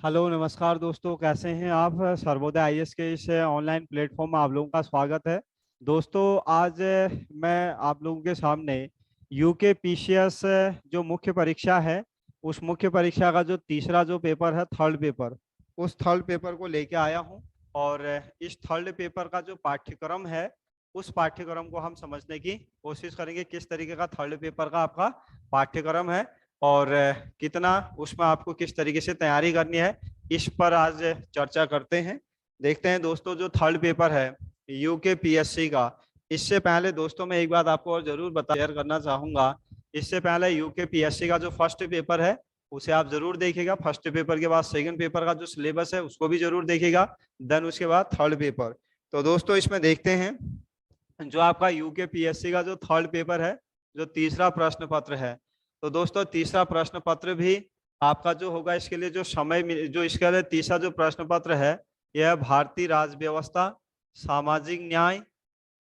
Hello नमस्कार दोस्तों, कैसे हैं आप। सर्वोदय आईएएस के इस ऑनलाइन प्लेटफॉर्म में आप लोगों का स्वागत है। दोस्तों आज मैं आप लोगों के सामने यूके पीसीएस जो मुख्य परीक्षा है, उस मुख्य परीक्षा का जो तीसरा जो पेपर है, थर्ड पेपर, उस थर्ड पेपर को लेके आया हूं। और इस थर्ड पेपर का जो पाठ्यक्रम है, उस पाठ्यक्रम को हम समझने की कोशिश करेंगे। किस तरीके का थर्ड पेपर का आपका पाठ्यक्रम है और कितना उसमें आपको किस तरीके से तैयारी करनी है, इस पर आज चर्चा करते हैं। देखते हैं दोस्तों, जो थर्ड पेपर है यूके पीएससी का, इससे पहले दोस्तों मैं एक बात आपको और जरूर शेयर करना चाहूंगा। इससे पहले यूके पीएससी का जो फर्स्ट पेपर है उसे आप जरूर देखिएगा। फर्स्ट पेपर के बाद सेकंड पेपर का जो सिलेबस है उसको भी जरूर देखिएगा, देन उसके बाद थर्ड पेपर। तो दोस्तों इसमें देखते हैं, जो आपका यूके पीएससी का जो थर्ड पेपर है, जो तीसरा प्रश्न पत्र है। तो दोस्तों तीसरा प्रश्न पत्र भी आपका जो होगा, इसके लिए जो जो इसके लिए तीसरा जो प्रश्न पत्र है, यह भारतीय राज्य व्यवस्था, सामाजिक न्याय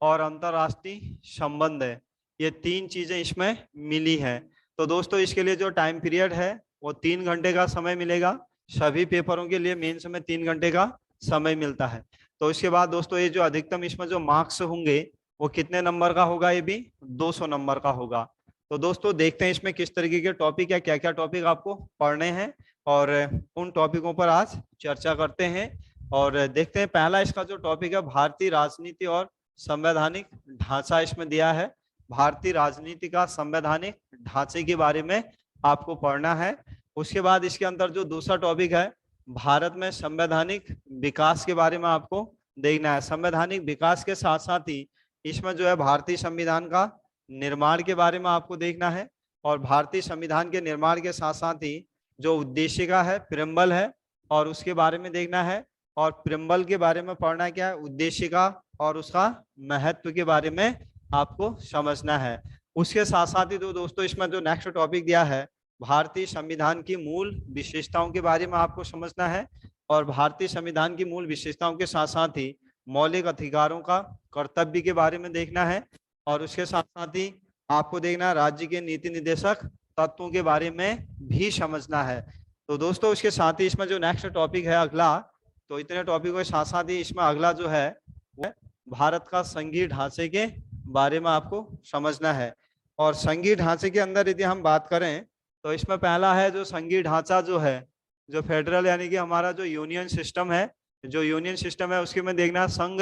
और अंतरराष्ट्रीय संबंध है। ये तीन चीजें इसमें मिली हैं। तो दोस्तों इसके लिए जो टाइम पीरियड है वो 3 घंटे का समय मिलेगा। सभी पेपरों के लिए मेंस में 3 घंटे का समय मिलता है। तो इसके बाद दोस्तों ये जो अधिकतम इसमें जो मार्क्स होंगे वो कितने नंबर का होगा, ये भी 200 नंबर का होगा। तो दोस्तों देखते हैं इसमें किस तरीके के टॉपिक या क्या क्या टॉपिक आपको पढ़ने हैं, और उन टॉपिकों पर आज चर्चा करते हैं। और देखते हैं, पहला इसका जो टॉपिक है, भारतीय राजनीति और संवैधानिक ढांचा इसमें दिया है। भारतीय राजनीति का संवैधानिक ढांचे के बारे में आपको पढ़ना है। उसके बाद इसके अंदर जो दूसरा टॉपिक है, भारत में संवैधानिक विकास के बारे में आपको देखना है। संवैधानिक विकास के साथ साथ ही इसमें जो है भारतीय संविधान का निर्माण के बारे में आपको देखना है। और भारतीय संविधान के निर्माण के साथ साथ ही जो उद्देशिका है, प्रियम्बल है, और उसके बारे में देखना है। और प्रियम्बल के बारे में पढ़ना क्या है, उद्देशिका और उसका महत्व के बारे में आपको समझना है। उसके साथ साथ ही दोस्तों इसमें जो नेक्स्ट टॉपिक दिया है, भारतीय संविधान की मूल विशेषताओं के बारे में आपको समझना है। और भारतीय संविधान की मूल विशेषताओं के साथ साथ ही मौलिक अधिकारों का कर्तव्य के बारे में देखना है। और उसके साथ साथ ही आपको देखना है राज्य के नीति निर्देशक तत्वों के बारे में भी समझना है। तो दोस्तों इसके साथ ही इसमें जो नेक्स्ट टॉपिक है अगला, तो इतने टॉपिकों के साथ साथ ही इसमें अगला जो है वो भारत का संघीय ढांचे के बारे में आपको समझना है। और संघीय ढांचे के अंदर यदि हम बात करें तो इसमें पहला है जो संघीय ढांचा जो है, जो फेडरल यानी कि हमारा जो यूनियन सिस्टम है, जो यूनियन सिस्टम है उसके में देखना संघ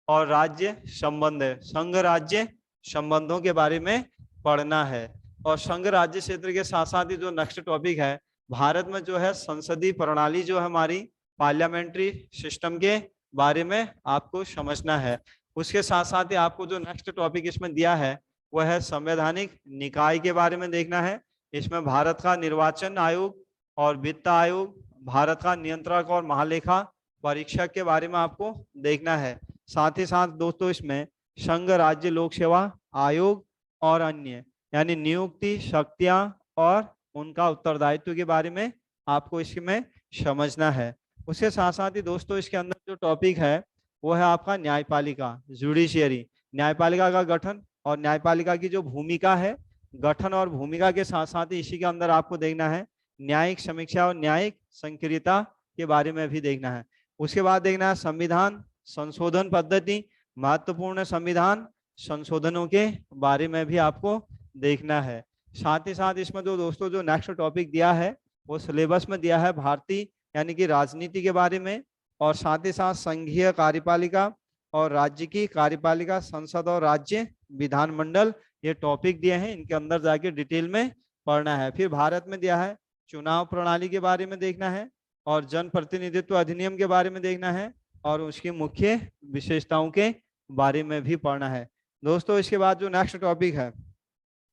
और राज्य संबंध है। संघ राज्य संबंधों के बारे में पढ़ना है। और संघ राज्य क्षेत्र के साथ साथ ही जो नेक्स्ट टॉपिक है, भारत में जो है संसदीय प्रणाली जो है हमारी, पार्लियामेंट्री सिस्टम के बारे में आपको समझना है। उसके साथ साथ ही आपको जो नेक्स्ट टॉपिक इसमें दिया है वह है संवैधानिक निकाय के बारे में देखना है। इसमें भारत का निर्वाचन आयोग और वित्त आयोग, भारत का नियंत्रक और महालेखा परीक्षक के बारे में आपको देखना है। साथ ही साथ दोस्तों इसमें संघ राज्य लोक सेवा आयोग और अन्य, यानी नियुक्ति शक्तियां और उनका उत्तरदायित्व के बारे में आपको इसमें समझना है। उसके साथ साथ ही दोस्तों इसके अंदर जो टॉपिक है वो है आपका न्यायपालिका, जुडिशियरी, न्यायपालिका का गठन और न्यायपालिका की जो भूमिका है, गठन और भूमिका के साथ साथ ही इसी के अंदर आपको देखना है न्यायिक समीक्षा और न्यायिक संक्रियता के बारे में भी देखना है। उसके बाद देखना है संविधान संशोधन पद्धति, महत्वपूर्ण संविधान संशोधनों के बारे में भी आपको देखना है। साथ ही साथ इसमें जो दोस्तों जो नेक्स्ट टॉपिक दिया है वो सिलेबस में दिया है भारतीय यानी कि राजनीति के बारे में, और साथ ही साथ संघीय कार्यपालिका और राज्य की कार्यपालिका, संसद और राज्य विधानमंडल, ये टॉपिक दिए हैं। इनके अंदर जाके डिटेल में पढ़ना है। फिर भारत में दिया है चुनाव प्रणाली के बारे में देखना है, और जन प्रतिनिधित्व अधिनियम के बारे में देखना है, और उसकी मुख्य विशेषताओं के बारे में भी पढ़ना है। दोस्तों इसके बाद जो नेक्स्ट टॉपिक है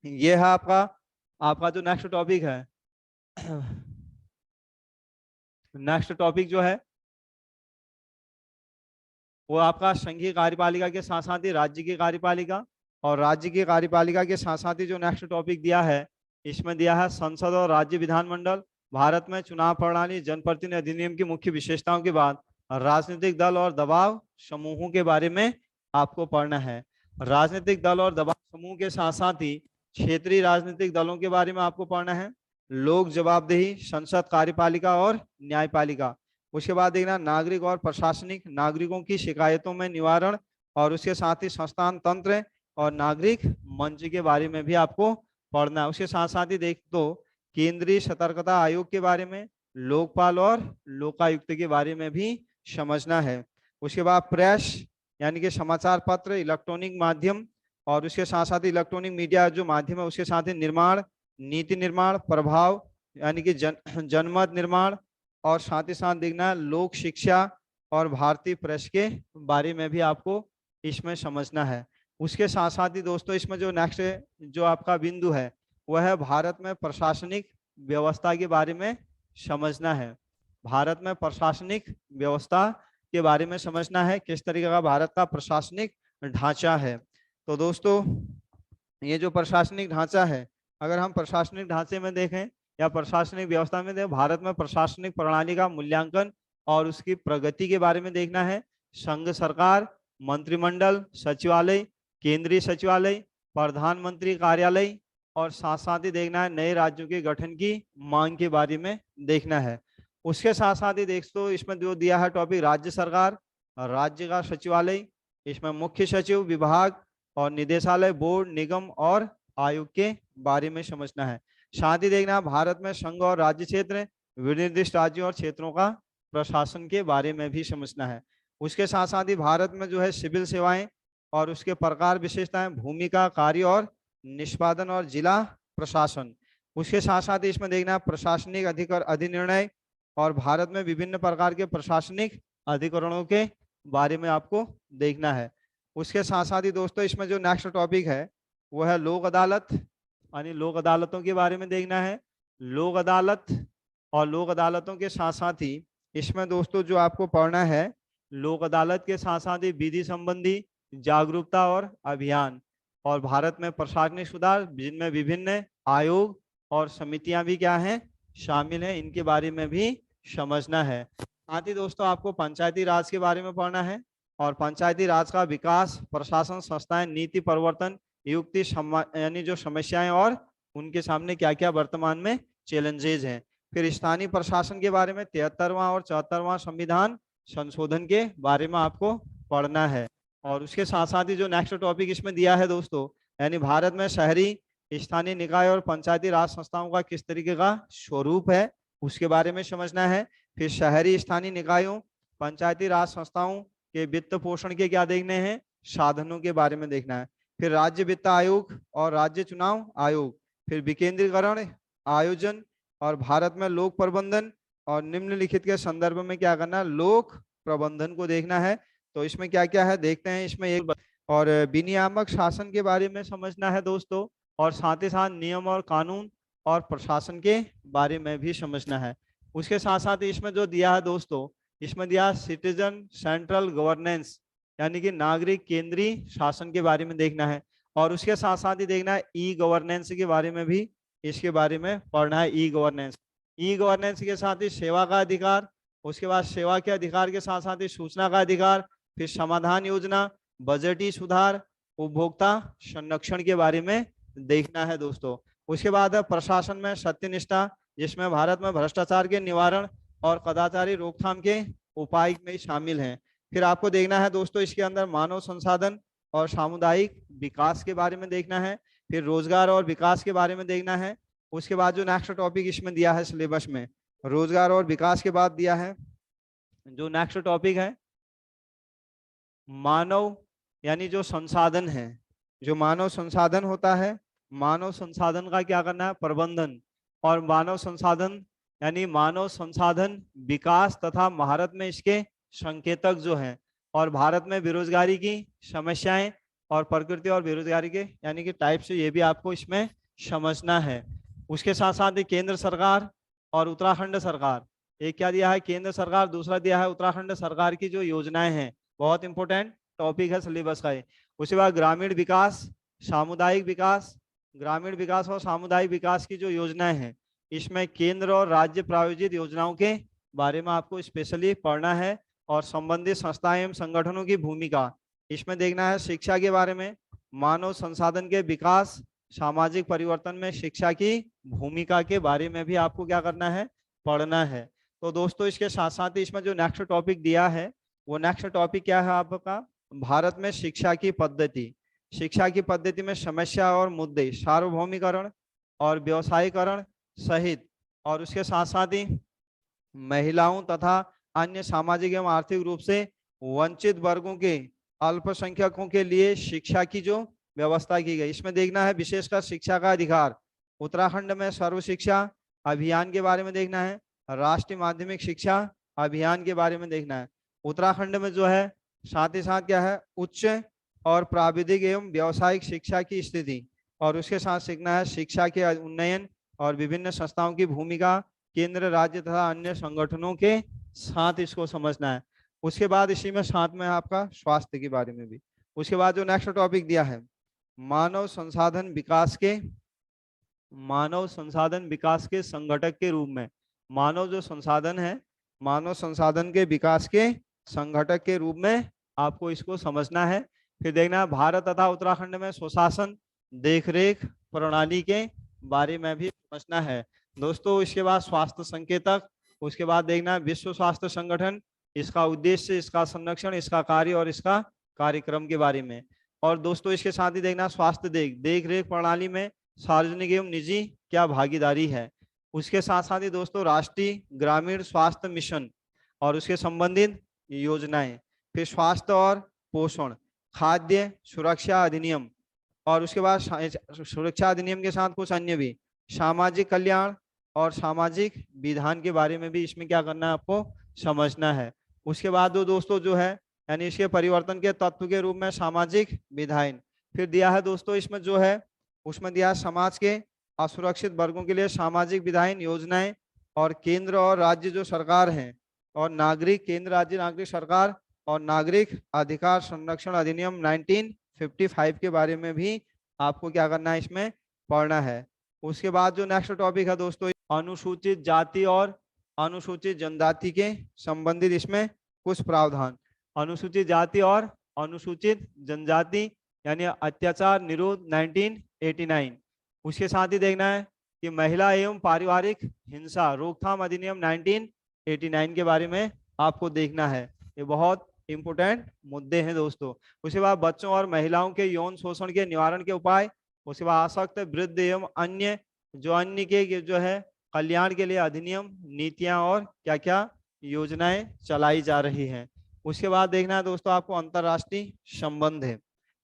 ये है आपका आपका जो नेक्स्ट टॉपिक है, नेक्स्ट टॉपिक जो है वो आपका संघीय कार्यपालिका के साथ साथ ही राज्य की कार्यपालिका, और राज्य की कार्यपालिका के साथ साथ ही जो नेक्स्ट टॉपिक दिया है इसमें दिया है संसद और राज्य विधानमंडल, भारत में चुनाव प्रणाली, जनप्रतिनिधि अधिनियम की मुख्य विशेषताओं के बाद राजनीतिक दल और दबाव समूहों के बारे में आपको पढ़ना है। राजनीतिक दल और दबाव समूह के साथ साथ ही क्षेत्रीय राजनीतिक दलों के बारे में आपको पढ़ना है। लोक जवाबदेही, संसद कार्यपालिका और न्यायपालिका। उसके बाद देखना नागरिक और प्रशासनिक, नागरिकों की शिकायतों में निवारण, और उसके साथ ही संस्थान तंत्र और नागरिक मंच के बारे में भी आपको पढ़ना है। उसके साथ साथ ही देख तो केंद्रीय सतर्कता आयोग के बारे में, लोकपाल और लोकायुक्त के बारे में भी समझना है। उसके बाद प्रेस यानी कि समाचार पत्र, इलेक्ट्रॉनिक माध्यम, और उसके साथ साथ इलेक्ट्रॉनिक मीडिया जो माध्यम है उसके साथ ही निर्माण, नीति निर्माण, प्रभाव यानी कि जनमत निर्माण, और साथ ही साथ देखना लोक शिक्षा और भारतीय प्रेस के बारे में भी आपको इसमें समझना है। उसके साथ साथ ही दोस्तों इसमें जो नेक्स्ट जो आपका बिंदु है वह है भारत में प्रशासनिक व्यवस्था के बारे में समझना है। भारत में प्रशासनिक व्यवस्था के बारे में समझना है, किस तरीके का भारत का प्रशासनिक ढांचा है। तो दोस्तों ये जो प्रशासनिक ढांचा है, अगर हम प्रशासनिक ढांचे में देखें या प्रशासनिक व्यवस्था में देखें, भारत में प्रशासनिक प्रणाली का मूल्यांकन और उसकी प्रगति के बारे में देखना है। संघ सरकार, मंत्रिमंडल, सचिवालय, केंद्रीय सचिवालय, प्रधानमंत्री कार्यालय, और साथ साथ ही देखना है नए राज्यों के गठन की मांग के बारे में देखना है। उसके साथ साथ ही देख तो इसमें जो दिया है टॉपिक राज्य सरकार, राज्य का सचिवालय, इसमें मुख्य सचिव, विभाग और निदेशालय, बोर्ड, निगम और आयोग के बारे में समझना है। साथ ही देखना भारत में संघ और राज्य क्षेत्र, विनिर्दिष्ट राज्यों और क्षेत्रों का प्रशासन के बारे में भी समझना है। उसके साथ साथ ही भारत में जो है सिविल सेवाएं और उसके प्रकार, विशेषताएं, भूमिका, कार्य और निष्पादन और जिला प्रशासन। उसके साथ साथ ही इसमें देखना प्रशासनिक अधिकार, अधिनिर्णय, और भारत में विभिन्न प्रकार के प्रशासनिक अधिकरणों के बारे में आपको देखना है। उसके साथ साथ ही दोस्तों इसमें जो नेक्स्ट टॉपिक है वो है लोक अदालत, यानी लोक अदालतों के बारे में देखना है। लोक अदालत और लोक अदालतों के साथ साथ ही इसमें दोस्तों जो आपको पढ़ना है, लोक अदालत के साथ साथ ही विधि संबंधी जागरूकता और अभियान, और भारत में प्रशासनिक सुधार जिनमें विभिन्न आयोग और समितियां भी क्या हैं, शामिल हैं, इनके बारे में भी समझना है। साथ ही दोस्तों आपको पंचायती राज के बारे में पढ़ना है, और पंचायती राज का विकास, प्रशासन, संस्थाएं, नीति परिवर्तन, युक्ति, यानी जो समस्याएं और उनके सामने क्या क्या वर्तमान में चैलेंजेस हैं। फिर स्थानीय प्रशासन के बारे में 73वां और 74वां संविधान संशोधन के बारे में आपको पढ़ना है। और उसके साथ साथ ही जो नेक्स्ट टॉपिक इसमें दिया है दोस्तों, यानी भारत में शहरी, स्थानीय निकाय और पंचायती राज संस्थाओं का किस तरीके का स्वरूप है उसके बारे में समझना है। फिर शहरी स्थानीय निकायों, पंचायती राज संस्थाओं के वित्त पोषण के क्या देखने हैं, साधनों के बारे में देखना है। फिर राज्य वित्त आयोग और राज्य चुनाव आयोग, फिर विकेंद्रीकरण, आयोजन, और भारत में लोक प्रबंधन, और निम्नलिखित के संदर्भ में क्या करना, लोक प्रबंधन को देखना है। तो इसमें क्या क्या है देखते हैं। इसमें एक और विनियामक शासन के बारे में समझना है दोस्तों, और साथ ही साथ नियम और कानून और प्रशासन के बारे में भी समझना है। उसके साथ साथ इसमें जो दिया है दोस्तों, इसमें दिया सिटीजन सेंट्रल गवर्नेंस, यानी कि नागरिक केंद्रीय शासन के बारे में देखना है। और उसके साथ साथ ही देखना है ई गवर्नेंस के बारे में भी इसके बारे में पढ़ना है। ई गवर्नेंस के साथ ही सेवा का अधिकार, उसके बाद सेवा के अधिकार के साथ साथ ही सूचना का अधिकार, फिर समाधान योजना, बजटीय सुधार, उपभोक्ता संरक्षण के बारे में देखना है दोस्तों। उसके बाद है प्रशासन में सत्यनिष्ठा, जिसमें भारत में भ्रष्टाचार के निवारण और कदाचारी रोकथाम के उपाय में शामिल हैं। फिर आपको देखना है दोस्तों इसके अंदर मानव संसाधन और सामुदायिक विकास के बारे में देखना है। फिर रोजगार और विकास के बारे में देखना है। उसके बाद जो नेक्स्ट टॉपिक इसमें दिया है सिलेबस में, रोजगार और विकास के बाद दिया है जो नेक्स्ट टॉपिक है मानव, यानी जो संसाधन है, जो मानव संसाधन होता है, मानव संसाधन का क्या करना है, प्रबंधन, और मानव संसाधन यानी मानव संसाधन विकास तथा भारत में इसके संकेतक जो हैं, और भारत में बेरोजगारी की समस्याएं और प्रकृति और बेरोजगारी के यानी कि टाइप से ये भी आपको इसमें समझना है। उसके साथ साथ ही केंद्र सरकार और उत्तराखंड सरकार, एक क्या दिया है केंद्र सरकार, दूसरा दिया है उत्तराखंड सरकार की जो योजनाएं हैं, बहुत इंपॉर्टेंट टॉपिक है सिलेबस का। उसके बाद ग्रामीण विकास, सामुदायिक विकास, ग्रामीण विकास और सामुदायिक विकास की जो योजनाएं हैं, इसमें केंद्र और राज्य प्रायोजित योजनाओं के बारे में आपको स्पेशली पढ़ना है, और संबंधित संस्थाएं एवं संगठनों की भूमिका, इसमें देखना है शिक्षा के बारे में, मानव संसाधन के विकास सामाजिक परिवर्तन में शिक्षा की भूमिका के बारे में भी आपको क्या करना है, पढ़ना है। तो दोस्तों इसके साथ साथ ही इसमें जो नेक्स्ट टॉपिक दिया है, वो नेक्स्ट टॉपिक क्या है आपका, भारत में शिक्षा की पद्धति। शिक्षा की पद्धति में समस्या और मुद्दे, सार्वभौमिकरण और व्यवसायीकरण सहित, और उसके साथ साथ ही महिलाओं तथा अन्य सामाजिक एवं आर्थिक रूप से वंचित वर्गों के अल्पसंख्यकों के लिए शिक्षा की जो व्यवस्था की गई, इसमें देखना है विशेषकर शिक्षा का अधिकार। उत्तराखंड में सर्व शिक्षा अभियान के बारे में देखना है, राष्ट्रीय माध्यमिक शिक्षा अभियान के बारे में देखना है। उत्तराखंड में जो है साथ ही साथ क्या है, उच्च और प्राविधिक एवं व्यावसायिक शिक्षा की स्थिति, और उसके साथ सीखना है शिक्षा के उन्नयन और विभिन्न संस्थाओं की भूमिका, केंद्र राज्य तथा अन्य संगठनों के साथ इसको समझना है। उसके बाद इसी में साथ में आपका स्वास्थ्य के बारे में भी। उसके बाद जो नेक्स्ट टॉपिक दिया है, मानव संसाधन विकास के, मानव संसाधन विकास के संगठक के रूप में, मानव जो संसाधन है, मानव संसाधन के विकास के संगठक के रूप में आपको इसको समझना है। फिर देखना है भारत तथा उत्तराखंड में स्वशासन देखरेख प्रणाली के बारे में भी समझना है दोस्तों। इसके बाद स्वास्थ्य संकेतक, उसके बाद देखना है विश्व स्वास्थ्य संगठन, इसका उद्देश्य, इसका संरक्षण, इसका कार्य और इसका कार्यक्रम के बारे में। और दोस्तों इसके साथ ही देखना स्वास्थ्य देख रेख प्रणाली में सार्वजनिक एवं निजी क्या भागीदारी है। उसके साथ साथ ही दोस्तों राष्ट्रीय ग्रामीण स्वास्थ्य मिशन और उसके संबंधित योजनाएं। फिर स्वास्थ्य और पोषण, खाद्य सुरक्षा अधिनियम, और उसके बाद सुरक्षा अधिनियम के साथ कुछ अन्य भी, सामाजिक कल्याण और सामाजिक विधान के बारे में भी इसमें क्या करना है, आपको समझना है। उसके बाद दोस्तों जो है यानी इसके परिवर्तन के तत्व के रूप में सामाजिक विधान। फिर दिया है दोस्तों इसमें जो है, उसमें दिया है समाज के असुरक्षित वर्गों के लिए सामाजिक विधायन योजनाएं, और केंद्र और राज्य जो सरकार हैं, और नागरिक, केंद्र राज्य नागरिक सरकार और नागरिक अधिकार संरक्षण अधिनियम 1955 के बारे में भी आपको क्या करना है, इसमें पढ़ना है। उसके बाद जो नेक्स्ट टॉपिक है दोस्तों, अनुसूचित जाति और अनुसूचित जनजाति के संबंधित इसमें कुछ प्रावधान। अनुसूचित जाति और अनुसूचित जनजाति यानी अत्याचार निरोध 1989। उसके साथ ही देखना है कि महिला एवं पारिवारिक हिंसा रोकथाम अधिनियम 1989 के बारे में आपको देखना है। ये बहुत इंपोर्टेंट मुद्दे हैं दोस्तों। उसके बाद बच्चों और महिलाओं के यौन शोषण के निवारण के उपाय। उसके बाद आसक्त वृद्ध एवं अन्य के जो है कल्याण के लिए अधिनियम, नीतियां और क्या क्या योजनाएं चलाई जा रही हैं। उसके बाद देखना है दोस्तों आपको अंतरराष्ट्रीय संबंध है,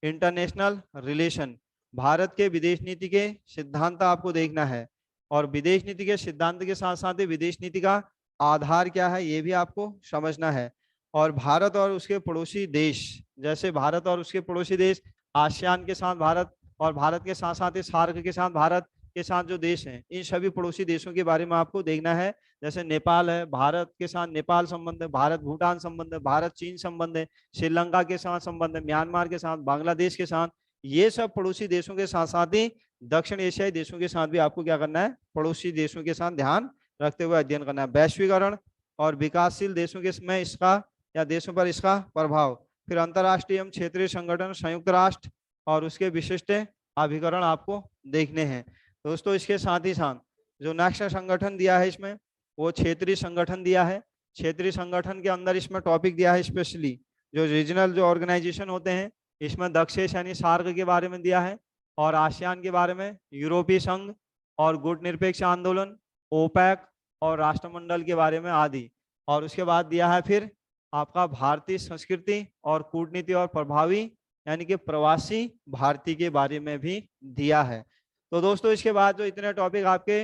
इंटरनेशनल रिलेशन, भारत के विदेश नीति के सिद्धांत आपको देखना है, और विदेश नीति के सिद्धांत के साथ साथ ही विदेश नीति का आधार क्या है ये भी आपको समझना है। और भारत और उसके पड़ोसी देश, जैसे भारत और उसके पड़ोसी देश, आसियान के साथ भारत, और भारत के साथ साथ ही सार्क के साथ भारत के साथ जो देश हैं, इन सभी पड़ोसी देशों के बारे में आपको देखना है। जैसे नेपाल है, भारत के साथ नेपाल संबंध है, भारत भूटान संबंध है, भारत चीन संबंध है, श्रीलंका के साथ संबंध है, म्यांमार के साथ, बांग्लादेश के साथ, ये सब पड़ोसी देशों के साथ साथ ही दक्षिण एशियाई देशों के साथ भी आपको क्या करना है, पड़ोसी देशों के साथ ध्यान रखते हुए अध्ययन करना है। वैश्वीकरण और विकासशील देशों के में इसका या देशों पर इसका प्रभाव। फिर अंतर्राष्ट्रीय एवं क्षेत्रीय संगठन, संयुक्त राष्ट्र और उसके विशिष्ट अभिकरण आपको देखने हैं दोस्तों। इसके साथ ही साथ जो नेक्स्ट संगठन दिया है इसमें, वो क्षेत्रीय संगठन दिया है। क्षेत्रीय संगठन के अंदर इसमें टॉपिक दिया है स्पेशली जो रीजनल जो ऑर्गेनाइजेशन होते हैं, इसमें दक्षेश यानी सार्क के बारे में दिया है, और आसियान के बारे में, यूरोपीय संघ और गुट निरपेक्ष आंदोलन, ओपेक और राष्ट्रमंडल के बारे में आदि। और उसके बाद दिया है फिर आपका भारतीय संस्कृति और कूटनीति और प्रभावी यानी कि प्रवासी भारतीय के बारे में भी दिया है। तो दोस्तों इसके बाद जो इतने टॉपिक आपके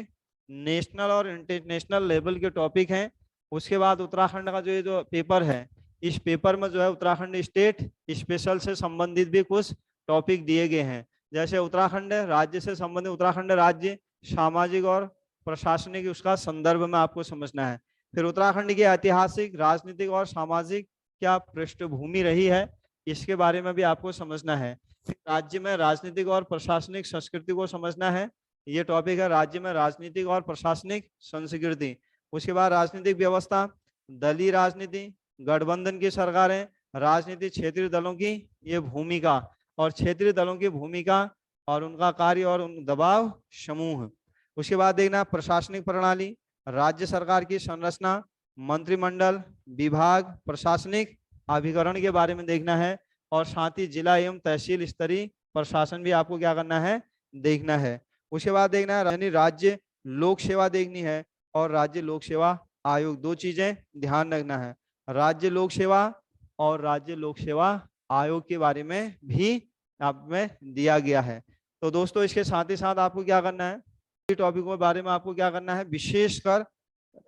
नेशनल और इंटरनेशनल लेवल के टॉपिक हैं, उसके बाद उत्तराखंड का जो ये जो पेपर है, इस पेपर में जो है उत्तराखंड स्टेट स्पेशल से संबंधित भी कुछ टॉपिक दिए गए हैं। जैसे उत्तराखंड राज्य से संबंधित, उत्तराखंड राज्य सामाजिक और प्रशासनिक उसका संदर्भ में आपको समझना है। फिर उत्तराखंड की ऐतिहासिक, राजनीतिक और सामाजिक क्या पृष्ठभूमि रही है, इसके बारे में भी आपको समझना है। फिर राज्य में राजनीतिक और प्रशासनिक संस्कृति को समझना है, ये टॉपिक है राज्य में राजनीतिक और प्रशासनिक संस्कृति। उसके बाद राजनीतिक व्यवस्था, दलीय राजनीति, गठबंधन की सरकारें, राजनीतिक क्षेत्रीय दलों की ये भूमिका, और क्षेत्रीय दलों की भूमिका और उनका कार्य और उन दबाव समूह। उसके बाद देखना प्रशासनिक प्रणाली, राज्य सरकार की संरचना, मंत्रिमंडल, विभाग, प्रशासनिक अभिकरण के बारे में देखना है। और साथ ही जिला एवं तहसील स्तरीय प्रशासन भी आपको क्या करना है, देखना है। उसके बाद देखना है यानी राज्य लोक सेवा देखनी है और राज्य लोक सेवा आयोग, दो चीजें ध्यान रखना है। राज्य लोक सेवा और राज्य लोक सेवा आयोग के बारे में भी आप में दिया गया है। तो दोस्तों इसके साथ ही साथ आपको क्या करना है, टॉपिकों के बारे में आपको क्या करना है, विशेषकर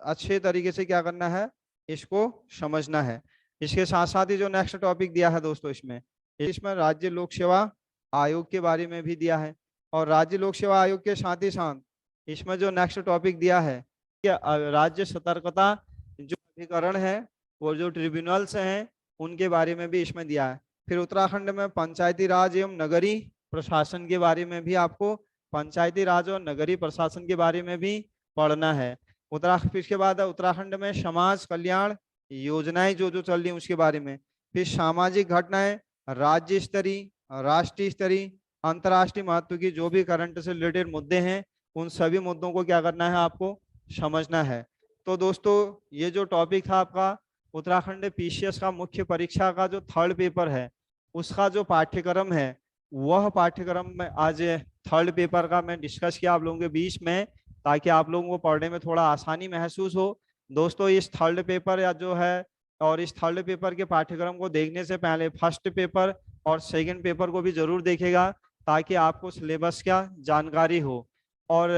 अच्छे तरीके से क्या करना है, इसको समझना है। इसके साथ साथ ही जो नेक्स्ट टॉपिक दिया है दोस्तों, इसमें राज्य लोक सेवा आयोग के बारे में भी दिया है। और राज्य लोक सेवा आयोग के साथ ही साथ इसमें जो नेक्स्ट टॉपिक दिया है कि राज्य सतर्कता जो अधिकरण है वो जो ट्रिब्यूनल्स हैं उनके बारे में भी इसमें दिया है। फिर उत्तराखंड में पंचायती राज एवं नगरीय प्रशासन के बारे में भी आपको पंचायती राज और नगरीय प्रशासन के बारे में भी पढ़ना है। उत्तराखंड, इसके बाद उत्तराखंड में समाज कल्याण योजनाएं जो जो चल रही है उसके बारे में। फिर सामाजिक घटनाएं, राज्य स्तरीय, राष्ट्रीय स्तरीय, अंतर्राष्ट्रीय महत्व की जो भी करंट से रिलेटेड मुद्दे हैं उन सभी मुद्दों को क्या करना है, आपको समझना है। तो दोस्तों ये जो टॉपिक था आपका उत्तराखंड पीसीएस का मुख्य परीक्षा का जो थर्ड पेपर है उसका जो पाठ्यक्रम है, वह पाठ्यक्रम में आज थर्ड पेपर का मैं डिस्कस किया आप लोगों के बीच में, ताकि आप लोगों को पढ़ने में थोड़ा आसानी महसूस हो। दोस्तों इस थर्ड पेपर या जो है और इस थर्ड पेपर के पाठ्यक्रम को देखने से पहले फर्स्ट पेपर और सेकंड पेपर को भी जरूर देखेगा, ताकि आपको सिलेबस क्या जानकारी हो। और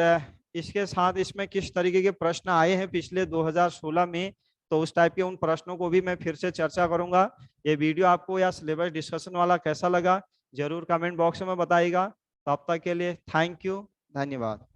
इसके साथ इसमें किस तरीके के प्रश्न आए हैं पिछले 2016 में, तो उस टाइप के उन प्रश्नों को भी मैं फिर से चर्चा करूंगा। ये वीडियो आपको या सिलेबस डिस्कशन वाला कैसा लगा जरूर कमेंट बॉक्स में बताइएगा। तब तक के लिए थैंक यू, धन्यवाद।